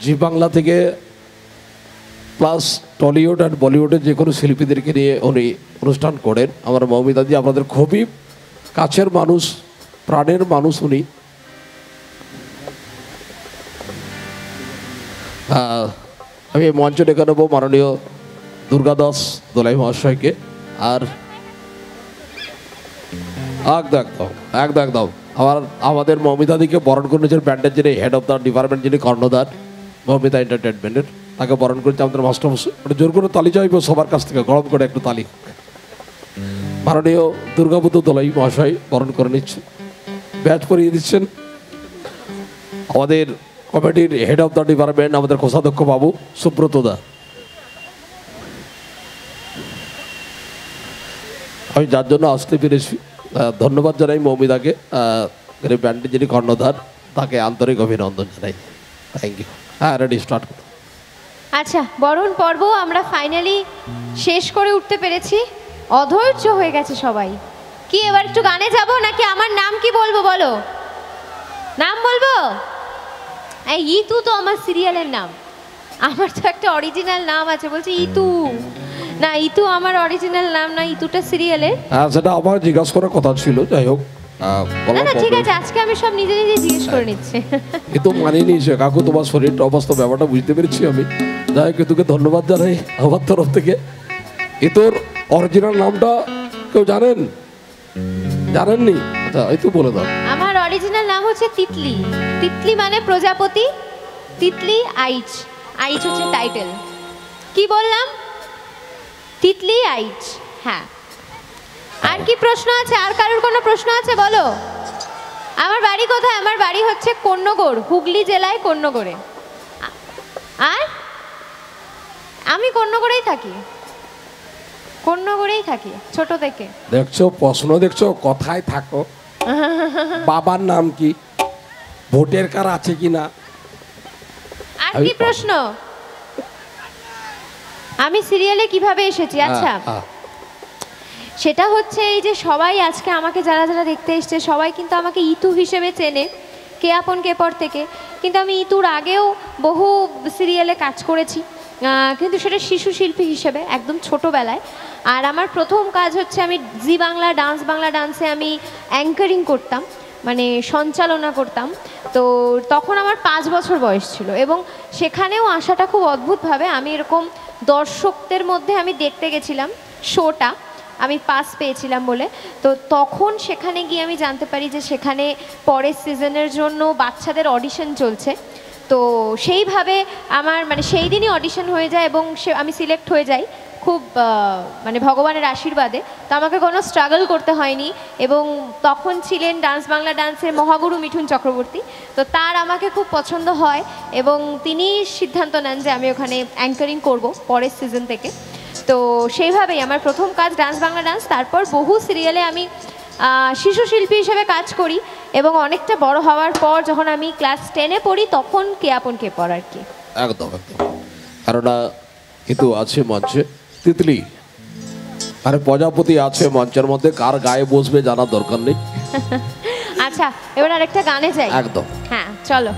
জি বাংলা থেকে plus Tollywood আর বলিউডের যে কোনো শিল্পীদেরকে নিয়ে উনি অনুষ্ঠান করেন। আমার মৌমিতাদি আপনাদের খুবই কাছের মানুষ, প্রাণের মানুষ উনি। আমি মঞ্চ ডেকে নেবো মাননীয় দুর্গাদাস দোলাই মহাশয়কে। আর একদম আমাদের মৌমিতাদিকে বরণ করে নিয়েছেন ব্যান্ডের যিনি হেড অফ দ্য ডিপার্টমেন্ট, যিনি কর্ণধার মৌমিতা এন্টারটেনমেন্টের, তাকে বরণ করেছে আমাদের মাস্টার বসে। জোর করে তালি চাইবো সবার কাছ থেকে, গরম করে একটু তালি। মাননীয় দুর্গাবুদ্ধ দোলাই মহাশয় বরণ করে নিচ্ছেন, ব্যাচ পরিয়ে দিচ্ছেন আমাদের কমিটির হেড অফ দ্য ডিপার্টমেন্ট, আমাদের কোষাধ্যক্ষ বাবু সুব্রত দা। আমি যার জন্য আসতে পেরেছি ধন্যবাদ জানাই মৌমিতাকে, ব্যান্ডের যিনি কর্ণধার, তাকে আন্তরিক অভিনন্দন জানাই। Thank you. হ্যাঁ, রেডি, স্টার্ট করুন। আচ্ছা, বরণ পর্ব আমরা ফাইনালি শেষ করে উঠতে পেরেছি। অধৈর্য হয়ে গেছে সবাই। কি এবার একটু গানে যাব নাকি আমার নাম কি বলবো বলো? নাম বলবো? এই ইতু তো আমার সিরিয়ালের নাম, আমার তো একটা অরিজিনাল নাম আছে। বলছি ইতু না, ইতু আমার অরিজিনাল নাম না, ইতুটা সিরিয়ালের। হ্যাঁ, সেটা আমার জিজ্ঞাসা করার কথা ছিল, যাই হোক। না না, ঠিক আছে, আজকে আমি সব নিজে নিজে জিজ্ঞেস করে নিচ্ছি। এ তো মানিয়ে নিয়েছে কাকু, তোমার শরীরটা অবস্থা ব্যাপারটা বুঝতে পেরেছি আমি। যাই হোক, তোকে ধন্যবাদ জানাই আমার তরফ থেকে। এ তোর অরিজিনাল নামটা কেউ জানেন? জানেননি? আচ্ছা, এই তো বলে দাও। আমার অরিজিনাল নাম হচ্ছে তিতলি। তিতলি মানে প্রজাপতি, তিতলি আইচ। আইচ হচ্ছে টাইটেল। কি বললাম? তিতলি আইচ। হ্যাঁ, আর কি প্রশ্ন আছে? আর কারোর কোনো প্রশ্ন আছে বলো? আমার বাড়ি কোথায়? আমার বাড়ি হচ্ছে কন্যগড়, হুগলি জেলায় কন্যগড়ে। আর আমি কন্যগড়েই থাকি, কন্যগড়েই থাকি ছোট থেকে। দেখছো প্রশ্ন, দেখছো কোথায় থাকো, বাবার নাম কি, ভোটের কার্ড আছে কিনা। আর কি প্রশ্ন? আমি সিরিয়ালে কিভাবে এসেছি? আচ্ছা, সেটা হচ্ছে এই যে সবাই আজকে আমাকে যারা যারা দেখতে এসছে সবাই কিন্তু আমাকে ইতু হিসেবে চেনে, কে আপন কে পর থেকে। কিন্তু আমি ইতুর আগেও বহু সিরিয়ালে কাজ করেছি, কিন্তু সেটা শিশু শিল্পী হিসেবে একদম ছোটোবেলায়। আর আমার প্রথম কাজ হচ্ছে আমি জি বাংলা ডান্সে আমি অ্যাঙ্কারিং করতাম, মানে সঞ্চালনা করতাম। তো তখন আমার 5 বছর বয়স ছিল এবং সেখানেও আসাটা খুব অদ্ভুতভাবে আমি এরকম দর্শকদের মধ্যে আমি দেখতে গেছিলাম শোটা, আমি পাস পেয়েছিলাম বলে। তো তখন সেখানে গিয়ে আমি জানতে পারি যে সেখানে পরের সিজনের জন্য বাচ্চাদের অডিশন চলছে। তো সেইভাবে আমার মানে সেই দিনই অডিশন হয়ে যায় এবং আমি সিলেক্ট হয়ে যাই খুব মানে ভগবানের আশীর্বাদে। তো আমাকে কোনো স্ট্রাগল করতে হয়নি এবং তখন ছিলেন ডান্স বাংলা ডান্সের মহাগুরু মিঠুন চক্রবর্তী। তো তার আমাকে খুব পছন্দ হয় এবং তিনি সিদ্ধান্ত নেন যে আমি ওখানে অ্যাঙ্কারিং করব পরের সিজন থেকে। তো সেইভাবেই আমার প্রথম কাজ ডান্স বাংলা ডান্স। তারপর বহু সিরিয়ালে আমি শিশু শিল্পী হিসেবে কাজ করি এবং অনেকটা বড় হওয়ার পর যখন আমি ক্লাস 10-এ পড়ি তখন কে আপন কে পর আর কি। একদম কারণ কিন্তু আছে মঞ্চে তিতলি আর প্রজাপতি আছে মঞ্চের মধ্যে, কার গায়ে বসবে জানার দরকার নেই। আচ্ছা, এবার আরেকটা গানে যাই। একদম, হ্যাঁ চলো।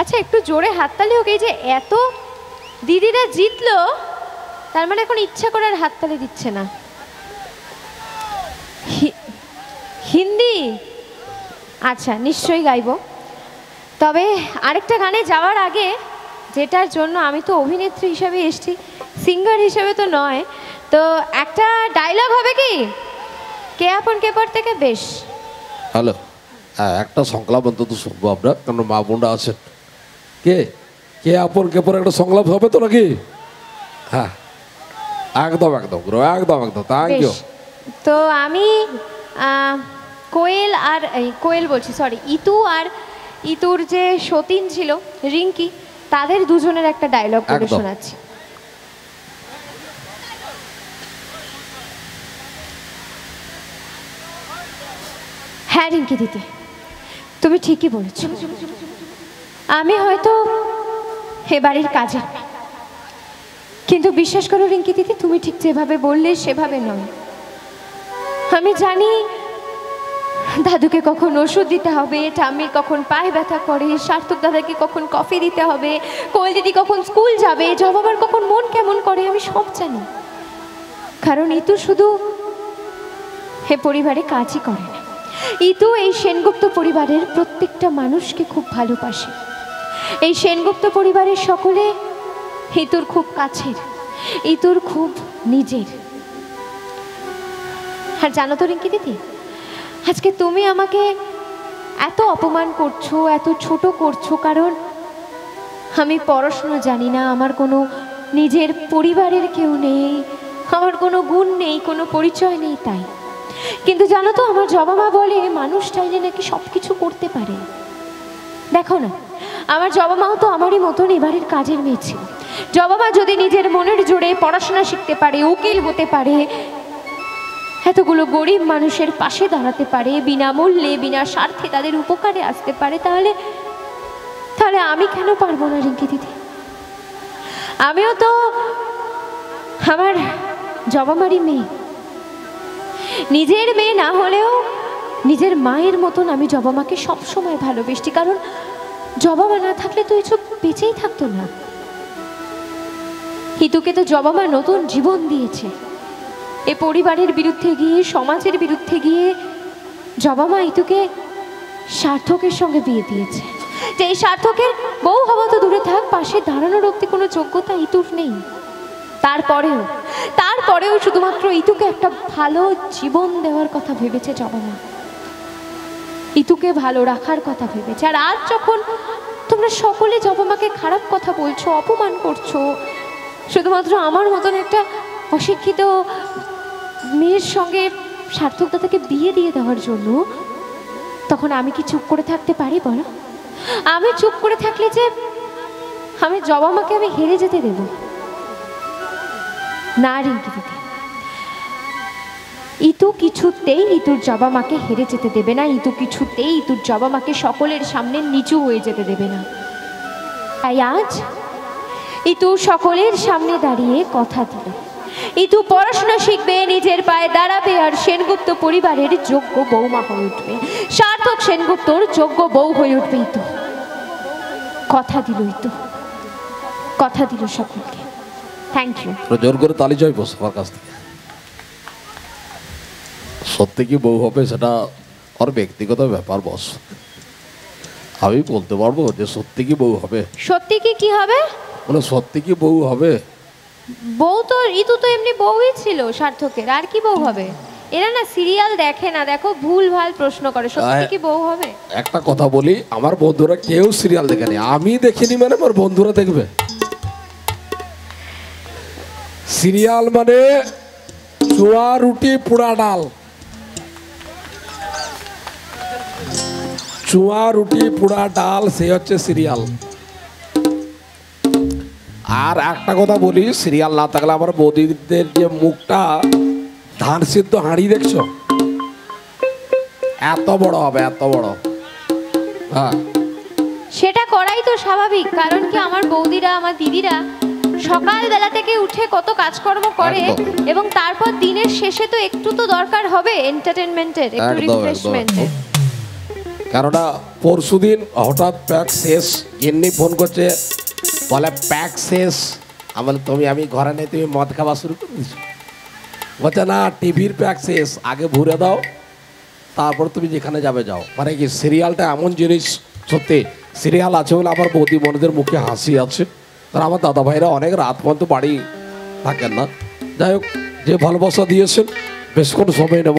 আচ্ছা একটু জোরে হাততালি হোক। এই যে এত দিদিরা জিতলো, তার মানে এখন ইচ্ছা করে আর হাততালি দিচ্ছে না। হিন্দি আচ্ছা নিশ্চয়ই গাইবো, তবে আরেকটা গানে যাওয়ার আগে, যেটার জন্য আমি তো অভিনেত্রী হিসেবে এসেছি, সিঙ্গার হিসেবে তো নয়, তো একটা ডায়লগ হবে কি? কে আপন কে পর থেকে? বেশ, হ্যালো, হ্যাঁ একটা সংলাপ অন্তত শুনবো আমরা, কারণ মা বোনরা আছেন। কে কে আপন কে পর একটা সংলাপ হবে তো নাকি? হ্যাঁ একদম একদম একদম একদম, থ্যাংক ইউ। বেশ। তো আমি কোয়েল আর কোয়েল বলছি, সরি, ইতু আর ইতুর যে সতীন ছিল রিঙ্কি, তাদের দুজনের একটা ডায়লগ করে একদম। শোনাচ্ছি। হ্যাঁ রিঙ্কি দিদি, তুমি ঠিকই বলেছ। আমি হয়তো এ বাড়ির কাজে, কিন্তু বিশ্বাস করো রিঙ্কি দিদি, তুমি ঠিক যেভাবে বললে সেভাবে নয়। আমি জানি দাদুকে কখন ওষুধ দিতে হবে, ঠাম্মির কখন পায়ে ব্যথা করে, সার্থক দাদাকে কখন কফি দিতে হবে, কোয়েল দিদি কখন স্কুল যাবে, জবাবার কখন মন কেমন করে, আমি সব জানি। কারণ ইতু শুধু হে পরিবারে কাজই করে না, ইতু এই সেনগুপ্ত পরিবারের প্রত্যেকটা মানুষকে খুব ভালোবাসে। এই সেনগুপ্ত পরিবারের সকলে ইতুর খুব কাছের, ইতুর খুব নিজের। আর জানো তো রিঙ্কি দিদি, আজকে তুমি আমাকে এত অপমান করছো, এত ছোট করছো, কারণ আমি পড়াশোনা জানি না, আমার কোনো নিজের পরিবারের কেউ নেই, আমার কোনো গুণ নেই, কোনো পরিচয় নেই, তাই। কিন্তু জানো তো, আমার জবা মা বলে মানুষ চাইলে নাকি সব কিছু করতে পারে। দেখো না, আমার জবা মাও তো আমারই মতন এবারের কাজের মেয়ে ছিল। জবা মা যদি নিজের মনের জোরে পড়াশোনা শিখতে পারে, উকিল হতে পারে, এতগুলো গরিব মানুষের পাশে দাঁড়াতে পারে, বিনামূল্যে বিনা স্বার্থে তাদের উপকারে আসতে পারে, তাহলে তাহলে আমি কেন পারবো না রিঙ্কি দিদি? আমিও তো আমার জবা মারি মেয়ে, নিজের মেয়ে না হলেও নিজের মায়ের মতন আমি জবা মাকে সবসময় ভালোবেসছি। কারণ জবা মা না থাকলে তো এসব বেঁচেই থাকতো না। হিতুকে তো জবা মা নতুন জীবন দিয়েছে। এ পরিবারের বিরুদ্ধে গিয়ে, সমাজের বিরুদ্ধে গিয়ে জবা মা ইতুকে সার্থকের সঙ্গে বিয়ে দিয়েছে। যে এই সার্থকের বউ হওয়া তো দূরে থাক, পাশে দাঁড়ানোর অব্দি কোনো যোগ্যতা ইতুর নেই। তারপরেও শুধুমাত্র ইতুকে একটা ভালো জীবন দেওয়ার কথা ভেবেছে জবা মা, ইতুকে ভালো রাখার কথা ভেবেছে। আর আজ যখন তোমরা সকলে জবা মাকে খারাপ কথা বলছো, অপমান করছো, শুধুমাত্র আমার মতন একটা অশিক্ষিত মেয়ের সঙ্গে সার্থক দাদাকে বিয়ে দিয়ে দেওয়ার জন্য, তখন আমি কি চুপ করে থাকতে পারি বলো? আমি চুপ করে থাকলে যে আমি জবা মাকে আমি হেরে যেতে দেব না রিঙ্কি দিদি। ইতু কিছুতেই ইতুর জবা মাকে হেরে যেতে দেবে না, ইতু কিছুতেই ইতুর জবা মাকে সকলের সামনে নিচু হয়ে যেতে দেবে না। তাই আজ ইতু সকলের সামনে দাঁড়িয়ে কথা দিল, ইতু পড়াশোনা শিখবে, নিজের পায়ে দাঁড়াবে, আর সেনগুপ্ত পরিবারের যোগ্য বৌমা হয়ে উঠবে, সার্থক সেনগুপ্তর যোগ্য বউ হয়ে উঠবে ইতু। কথা দিল ইতু, কথা দিল সকলকে। Thank you. জোর করে তালি চাইবো সবার কাছ থেকে। সত্যি কি বউ হবে সেটা ওর ব্যক্তিগত ব্যাপার বস, আমি বলতে পারবো যে সত্যি কি বউ হবে। সত্যি কি কি হবে? মানে সত্যি কি বউ হবে? বউ তো ইতু তো এমনি বউই ছিল সার্থকের, আর কি বউ হবে? এরা না সিরিয়াল দেখে না, দেখো ভুল ভাল প্রশ্ন করে। সত্যি কি বউ হবে? একটা কথা বলি, আমার বন্ধুরা কেউ সিরিয়াল দেখেনি, আমি দেখিনি মানে আমার বন্ধুরা দেখবে। সিরিয়াল মানে চুয়া রুটি পোড়া ডাল, চুয়া রুটি পোড়া ডাল, সে হচ্ছে সিরিয়াল। আর একটা কথা বলি, সিরিয়াল না থাকলে আমার বৌদিদের যে মুখটা ধান সিদ্ধ হাঁড়ি দেখছো, এত বড় হবে, এত বড়। হ্যাঁ, সেটা করাই তো স্বাভাবিক, কারণ কি আমার বৌদিরা, আমার দিদিরা সকালবেলা থেকে উঠে কত কাজকর্ম করে, একদম। এবং তারপর দিনের শেষে তো একটু তো দরকার হবে এন্টারটেনমেন্টের, একটু একদম, একদম, রিফ্রেশমেন্টের। কেননা পরশুদিন হঠাৎ প্যাক শেষ, গিন্নি ফোন করছে, বলে প্যাক শেষ। আমি ঘরে নেই, তুমি মদ খাওয়া শুরু করে দিচ্ছ। বলছে না, টিভির প্যাক শেষ, আগে ভরে দাও, তারপর তুমি যেখানে যাবে যাও। মানে কি সিরিয়ালটা এমন জিনিস, সত্যি সিরিয়াল আছে বলে আমার বৌদি বোনদের মুখে হাসি আছে। কারণ আমার দাদা ভাইরা অনেক রাত পর্যন্ত বাড়ি থাকেন না। যাই হোক, যে ভালোবাসা দিয়েছেন বেশক্ষণ সময় নেব।